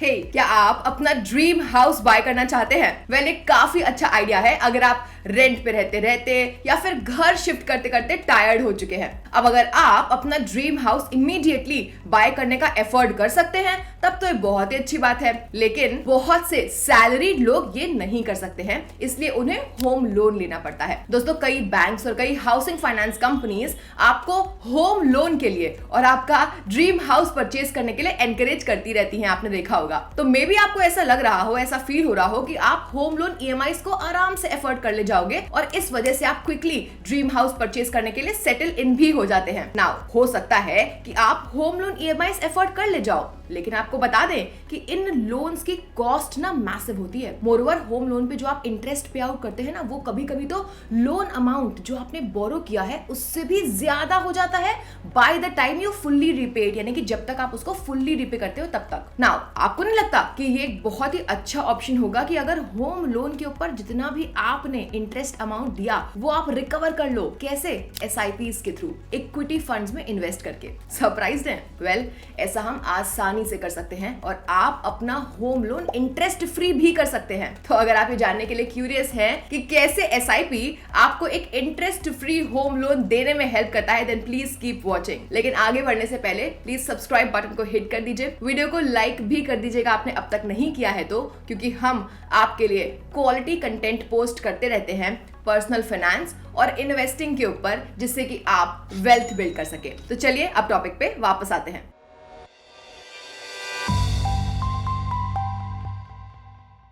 हे क्या आप अपना ड्रीम हाउस बाय करना चाहते हैं? वेल, एक काफी अच्छा आइडिया है अगर आप रेंट पे रहते रहते या फिर घर शिफ्ट करते करते टायर्ड हो चुके हैं। अब अगर आप अपना ड्रीम हाउस इमीडिएटली बाय करने का एफर्ट कर सकते हैं तब तो ये बहुत ही अच्छी बात है, लेकिन बहुत से सैलरीड लोग ये नहीं कर सकते हैं, इसलिए उन्हें होम लोन लेना पड़ता है। दोस्तों, कई बैंक्स और कई हाउसिंग फाइनेंस कंपनीज आपको होम लोन के लिए और आपका ड्रीम हाउस परचेज करने के लिए एनकरेज करती रहती हैं, आपने देखा होगा। तो मे बी आपको ऐसा लग रहा हो, ऐसा फील हो रहा हो कि आप होम लोन ईएमआईज को आराम से एफोर्ड कर ले जाओगे और इस वजह से आप क्विकली ड्रीम हाउस परचेज करने के लिए सेटल इन भी हो जाते हैं। नाउ हो सकता है कि आप होम लोन ईएमआईज एफोर्ड कर ले जाओ, लेकिन आपको बता दें कि इन लोन्स की कॉस्ट ना मैसिव होती है। मोरओवर होम लोन पे जो आप इंटरेस्ट पे आउट करते हैं ना, वो कभी कभी तो लोन अमाउंट जो आपने बोरो किया है उससे भी ज्यादा हो जाता है by the time you fully repaid, यानी कि जब तक आप उसको फुल्ली रिपे करते हो तब तक। नाउ आपको नहीं लगता कि ये एक बहुत ही अच्छा ऑप्शन होगा कि अगर होम लोन के ऊपर जितना भी आपने इंटरेस्ट अमाउंट दिया वो आप रिकवर कर लो? कैसे? एसआईपीज के थ्रू, इक्विटी फंड्स में इन्वेस्ट करके। सरप्राइज्ड हैं? वेल, ऐसा हम आसानी से कर सकते हैं और आप अपना होम लोन इंटरेस्ट फ्री भी कर सकते हैं। तो अगर आप ये जानने के लिए क्यूरियस हैं कि कैसे एसआईपी आपको एक इंटरेस्ट फ्री होम लोन देने में हेल्प करता है, देन प्लीज कीप वॉचिंग। लेकिन आगे बढ़ने से पहले प्लीज सब्सक्राइब बटन को हिट कर दीजिए, वीडियो को लाइक भी कर दीजिएगा आपने अब तक नहीं किया है तो, क्योंकि हम आपके लिए क्वालिटी कंटेंट पोस्ट करते रहते हैं पर्सनल फाइनेंस और इन्वेस्टिंग के ऊपर, जिससे कि आप वेल्थ बिल्ड कर सके। तो चलिए अब टॉपिक पे वापस आते हैं।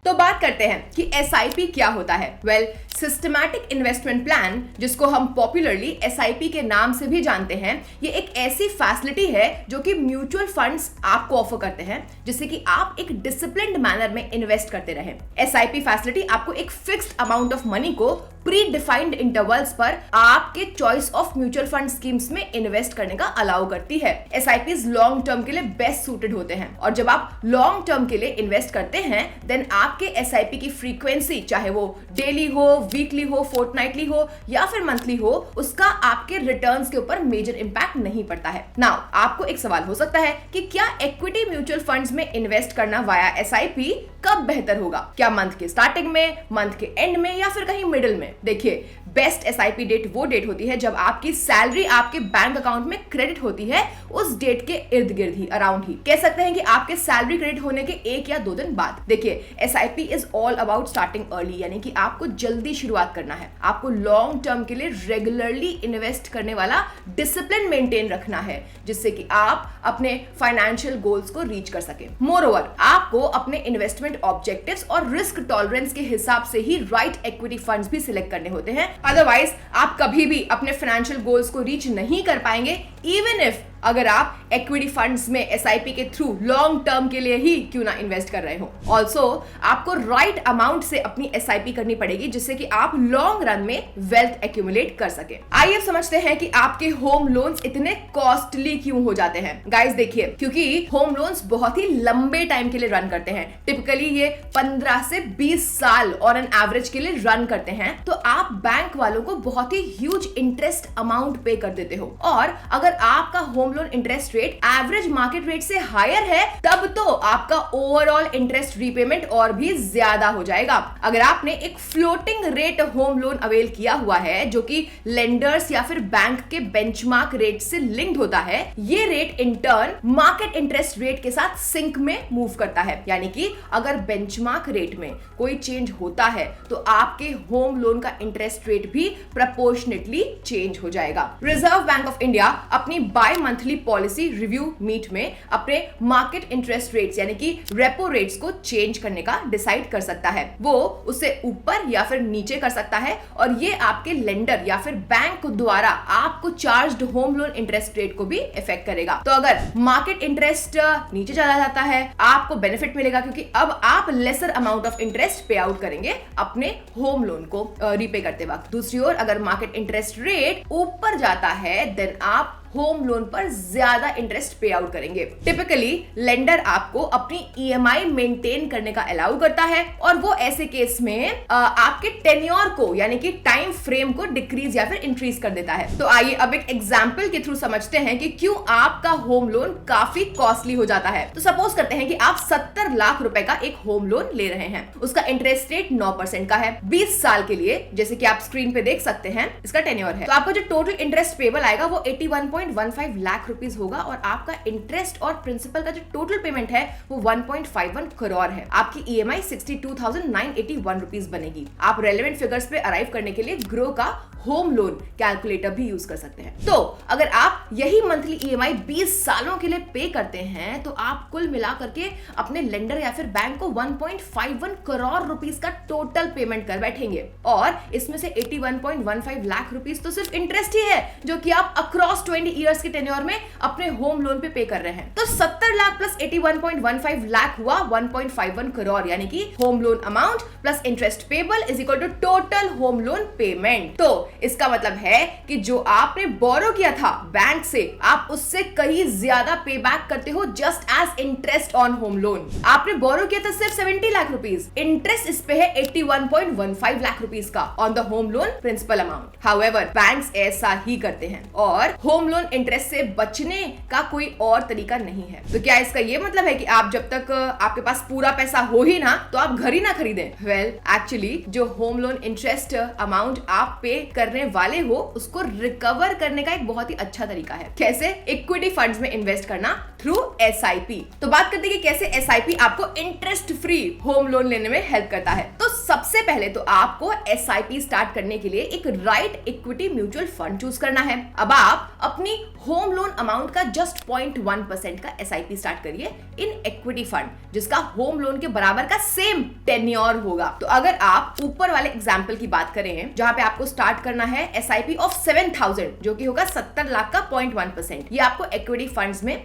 तो बात करते हैं कि एसआईपी क्या होता है। वेल, सिस्टमैटिक इन्वेस्टमेंट प्लान, जिसको हम पॉपुलरली एसआईपी के नाम से भी जानते हैं, ये एक ऐसी फैसिलिटी है जो कि म्यूचुअल फंड्स आपको ऑफर करते हैं, जिससे कि आप एक डिसिप्लिन्ड मैनर में इन्वेस्ट करते रहें। एसआईपी फैसिलिटी आपको एक फिक्स्ड अमाउंट ऑफ मनी को प्री डिफाइंड इंटरवल्स पर आपके choice of mutual fund schemes में इन्वेस्ट करने का अलाउ करती है। एसआईपीज लॉन्ग टर्म के लिए बेस्ट सूटेड होते हैं और जब आप लॉन्ग टर्म के लिए इन्वेस्ट करते हैं देन आपके एसआईपी की फ्रीक्वेंसी, चाहे वो डेली हो, वीकली हो, फोर्टनाइटली हो या फिर मंथली हो, उसका आपके रिटर्न्स के ऊपर मेजर इंपैक्ट नहीं पड़ता है। नाउ आपको एक सवाल हो सकता है कि क्या इक्विटी म्यूचुअल फंड्स में इन्वेस्ट करना वाया एसआईपी कब बेहतर होगा? क्या मंथ के स्टार्टिंग में, मंथ के एंड में या फिर कहीं मिडिल में? देखिए, बेस्ट एसआईपी डेट वो डेट होती है जब आपकी सैलरी आपके बैंक अकाउंट में क्रेडिट होती है उस डेट के इर्द गिर्द ही, अराउंड ही। कह सकते हैं कि आपके सैलरी क्रेडिट होने के 1 या 2 दिन बाद। देखिए, SIP is all about starting early, यानी कि आपको जल्दी शुरुआत करना है। आपको लॉन्ग टर्म के लिए रेगुलरली इन्वेस्ट करने वाला डिसिप्लिन मेंटेन रखना है, जिससे कि आप अपने फाइनेंशियल गोल्स को रीच कर सके। मोरओवर, आपको अपने इन्वेस्टमेंट ऑब्जेक्टिव्स और रिस्क टॉलरेंस के हिसाब से ही राइट इक्विटी फंड्स भी सिलेक्ट करने होते हैं, अदरवाइज आप कभी भी अपने फाइनेंशियल गोल्स को रीच नहीं कर पाएंगे, इवन इफ अगर आप इक्विटी फंड्स में एसआईपी के थ्रू लॉन्ग टर्म के लिए ही क्यों ना इन्वेस्ट कर रहे हो। ऑल्सो आपको राइट अमाउंट से अपनी एसआईपी करनी पड़ेगी, जिससे कि आप लॉन्ग रन में वेल्थ एक्यूमुलेट कर सके। आइए समझते हैं कि आपके होम लोन्स इतने कॉस्टली क्यों हो जाते हैं। गाइस देखिए, क्योंकि होम लोन्स बहुत ही लंबे टाइम के लिए रन करते हैं, टिपिकली ये 15 से 20 साल और एन एवरेज के लिए रन करते हैं, तो आप बैंक वालों को बहुत ही ह्यूज इंटरेस्ट अमाउंट पे कर देते हो। और अगर आपका home loan interest rate average market rate से हायर है तब तो आपका ओवरऑल इंटरेस्ट रीपेमेंट और भी ज्यादा हो जाएगा। अगर आपने एक floating rate home loan avail किया हुआ है जो कि लेंडर्स या फिर बैंक के बेंचमार्क रेट से लिंक्ड होता है, ये rate in turn market interest rate के साथ सिंक में मूव करता है, यानी कि अगर बेंचमार्क रेट में कोई चेंज होता है तो आपके होम लोन का इंटरेस्ट रेट भी प्रोपोर्शनेटली चेंज हो जाएगा। रिजर्व बैंक ऑफ इंडिया अपनी bimonthly policy review meet में अपने मार्केट इंटरेस्ट रेट्स यानी कि रेपो रेट्स को चेंज करने का डिसाइड कर सकता है। वो उसे ऊपर या फिर नीचे कर सकता है और ये आपके लेंडर या फिर बैंक द्वारा आपको charged home loan interest rate को भी इफेक्ट करेगा। तो अगर मार्केट इंटरेस्ट नीचे चला जाता है आपको बेनिफिट मिलेगा, क्योंकि अब आप लेसर अमाउंट ऑफ इंटरेस्ट पे आउट करेंगे अपने होम लोन को रीपे करते वक्त। दूसरी ओर अगर मार्केट इंटरेस्ट रेट ऊपर जाता है देन आप होम लोन पर ज्यादा इंटरेस्ट पे आउट करेंगे। टिपिकली लेंडर आपको अपनी ईएमआई मेंटेन करने का अलाउ करता है और वो ऐसे केस में आपके टेन्योर को यानी कि टाइम फ्रेम को डिक्रीज या फिर इंक्रीज कर देता है। तो आइए अब एक एग्जांपल के थ्रू समझते हैं कि क्यों आपका होम लोन काफी कॉस्टली हो जाता है। तो सपोज करते हैं कि आप 70 लाख रुपए का एक होम लोन ले रहे हैं, उसका इंटरेस्ट रेट 9% का है 20 साल के लिए, जैसे कि आप स्क्रीन पे देख सकते हैं इसका टेन्योर है। तो आपका जो टोटल इंटरेस्ट पेबल आएगा वो 81.15 लाख रुपीस होगा और आपका इंटरेस्ट और प्रिंसिपल का जो टोटल पेमेंट है वो 1.51 करोड़ है। आपकी ईएमआई 62,981 रुपीस बनेगी। आप रेलेवेंट फिगर्स पे अराइव करने के लिए ग्रो का होम लोन कैलकुलेटर भी यूज कर सकते हैं। तो अगर आप यही मंथली ईएमआई 20 सालों के लिए पे करते हैं तो आप कुल मिला करके अपने लेंडर या फिर बैंक को 1.51 करोड़ रुपीस का टोटल पेमेंट कर बैठेंगे और इसमें से 81.15 लाख रुपीस तो सिर्फ इंटरेस्ट ही है जो कि आप अक्रॉस 20 इयर्स के टेन्योर में अपने होम लोन पे कर रहे हैं। तो 70 लाख प्लस 81.15 लाख हुआ 1.51 करोड़, यानी कि home loan amount plus interest payable is equal to total home loan payment. तो इसका मतलब है कि जो आपने बोरो किया था बैंक से, आप उससे कहीं ज्यादा पे बैक करते हो just as interest on home loan. आपने बोरो किया था सिर्फ 70 लाख रुपीस, इंटरेस्ट इस पे है 81.15 लाख रुपीस का on the home loan principal amount. However banks ऐसा ही करते हैं और होम लोन इंटरेस्ट से बचने का कोई और तरीका नहीं है। तो क्या इसका ये मतलब है कि आप जब तक आपके पास पूरा पैसा हो ही ना तो आप घर ही ना खरीदें? वेल एक्चुअली जो होम लोन इंटरेस्ट अमाउंट आप पे करने वाले हो उसको रिकवर करने का एक बहुत ही अच्छा तरीका है। कैसे? इक्विटी फंड्स में इन्वेस्ट करना थ्रू एसआईपी। तो बात करते हैं कि कैसे एसआईपी आपको इंटरेस्ट फ्री होम लोन लेने में हेल्प करता है। तो सबसे पहले तो आपको एसआईपी स्टार्ट करने के लिए एक right equity mutual fund choose करना है। अब आप अपनी होम लोन अमाउंट का जस्ट 0.1% का एसआईपी स्टार्ट करिए इन इक्विटी फंड जिसका होम लोन के बराबर का सेम टेन्योर होगा। तो अगर आप ऊपर वाले एग्जांपल की बात करें जहां पे आपको स्टार्ट करना है एसआईपी ऑफ 7,000 जो कि होगा 70 लाख का 0.1%, ये आपको इक्विटी फंड्स में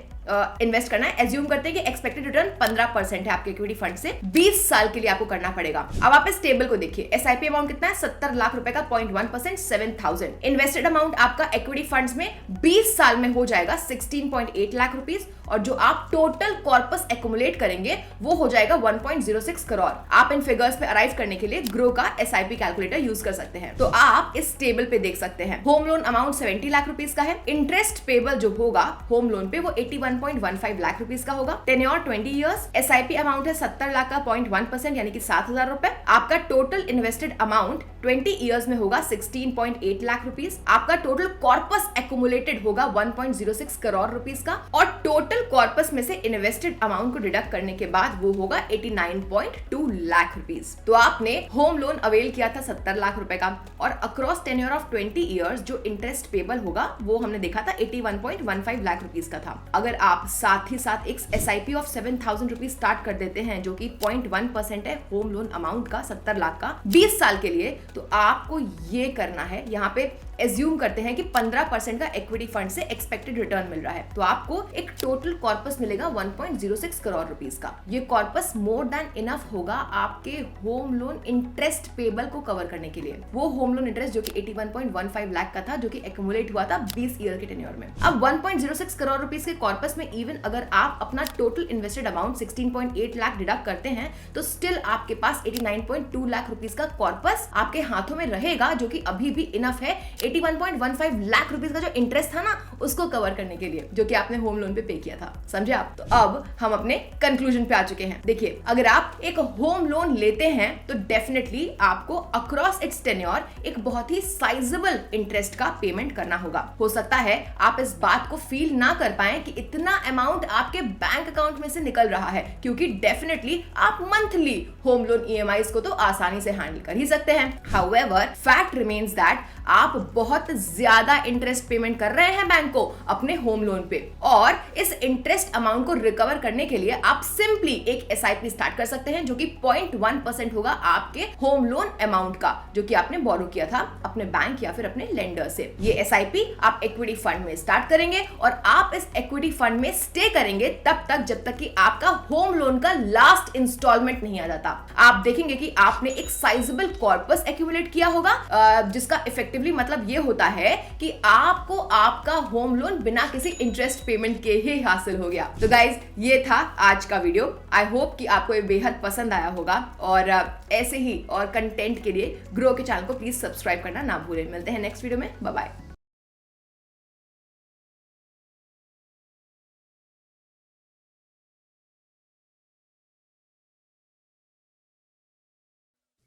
इन्वेस्ट करना है। एज्यूम करते हैं कि एक्सपेक्टेड रिटर्न 15% है आपके इक्विटी फंड से, 20 साल के लिए आपको करना पड़ेगा। अब आप इस टेबल को देखिए, एसआईपी अमाउंट कितना है? 70 लाख रुपए का 0.1%, 7,000। इन्वेस्टेड अमाउंट आपका इक्विटी फंड्स में 20 साल में हो जाएगा 16.8 लाख रुपीस और जो आप टोटल कॉर्पस एक्युमुलेट करेंगे वो हो जाएगा 1.06 करोड़। आप इन फिगर्स पे अराइव करने के लिए ग्रो का एसआईपी कैलकुलेटर यूज कर सकते हैं। तो आप इस टेबल पे देख सकते हैं home loan amount 70 lakh rupees का है, इंटरेस्ट पेबल जो होगा होम लोन पे वो 81.15 लाख रुपीस का होगा, टेन्योर 20 इयर्स, एसआईपी अमाउंट है 70 लाख का 0.1% यानी कि 7,000 रुपए। आपका टोटल इन्वेस्टेड अमाउंट 20 इयर्स में होगा 16.8 लाख रुपीस। आपका टोटल कॉर्पस एक्युमुलेटेड होगा 1.06 करोड़ रुपीस का और टोटल कॉर्पस में से इन्वेस्टेड अमाउंट को डिडक्ट करने के बाद वो होगा 89.2 लाख रुपीस। तो आपने होम लोन अवेल किया था 70 लाख रुपए का और अक्रॉस टेन्योर ऑफ 20 इयर्स जो इंटरेस्ट पेबल होगा वो हमने देखा था 81.15 लाख रुपीस का था। अगर आप साथ ही साथ एक एसआईपी ऑफ 7,000 रुपीस स्टार्ट कर देते हैं जो कि 0.1% है होम लोन अमाउंट का 70 लाख का 20 साल के लिए, तो आपको ये करना है, यहाँ पे एज्यूम करते हैं कि 15% का इक्विटी फंड से एक्सपेक्टेड रिटर्न मिल रहा है, तो आपको एक टोटल कॉर्पस मिलेगा 1.06 करोड़ रुपीस का। ये कॉर्पस मोर देन इनफ होगा आपके होम लोन इंटरेस्ट पेबल को कवर करने के लिए। वो होम लोन इंटरेस्ट जो कि 81.15 लाख का था जो कि एक्युमुलेट हुआ था 20 ईयर के टेन्योर में। अब 1.06 करोड़ रुपीस के कॉर्पस में इवन अगर आप अपना total invested amount 16.8 lakh deduct करते हैं तो स्टिल आपके पास 89.2 लाख रुपीस का कॉर्पस आपके हाथों में रहेगा जो कि अभी भी इनफ है 81.15 लाख रुपीस का जो इंटरेस्ट था ना उसको कवर करने के लिए जो कि आपने होम लोन पे किया था। समझे आप? तो अब हम अपने कंक्लूजन पे आ चुके हैं। देखिए, अगर आप एक होम लोन लेते हैं तो डेफिनेटली आपको अक्रॉस इट्स टेन्योर एक बहुत ही साइजेबल इंटरेस्ट का पेमेंट करना होगा। हो सकता है आप इस बात को फील ना कर पाए कि इतना अमाउंट आपके बैंक अकाउंट में से निकल रहा है क्योंकि डेफिनेटली आप मंथली होम लोन ईएमआईज को तो आसानी से हैंडल कर ही सकते हैं। हाउएवर फैक्ट रिमेन्स दैट आप बहुत ज्यादा इंटरेस्ट पेमेंट कर रहे हैं बैंक को अपने होम लोन पे और इस इंटरेस्ट अमाउंट को रिकवर करने के लिए आप सिंपली एक एसआईपी स्टार्ट कर सकते हैं जो कि 0.1% होगा आपके होम लोन अमाउंट का जो कि आपने बोरो किया था अपने बैंक या फिर अपने लेंडर से। ये एसआईपी आप इक्विटी फंड में स्टार्ट करेंगे और आप इस इक्विटी फंड में स्टे करेंगे तब तक जब तक कि आपका होम लोन का लास्ट इंस्टॉलमेंट नहीं आ जाता। आप देखेंगे कि आपने एक साइजेबल कॉर्पस एक्यूमुलेट किया होगा जिसका इफेक्टिव इफेक्टिवली मतलब ये होता है कि आपको आपका होम लोन बिना किसी इंटरेस्ट पेमेंट के ही हासिल हो गया। तो गाइज ये था आज का वीडियो। आई होप कि आपको ये बेहद पसंद आया होगा और ऐसे ही और कंटेंट के लिए ग्रो के चैनल को प्लीज सब्सक्राइब करना ना भूलें। मिलते हैं नेक्स्ट वीडियो में। Bye bye.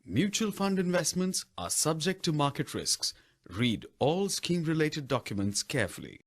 Mutual fund investments are subject to market risks. Read all scheme-related documents carefully.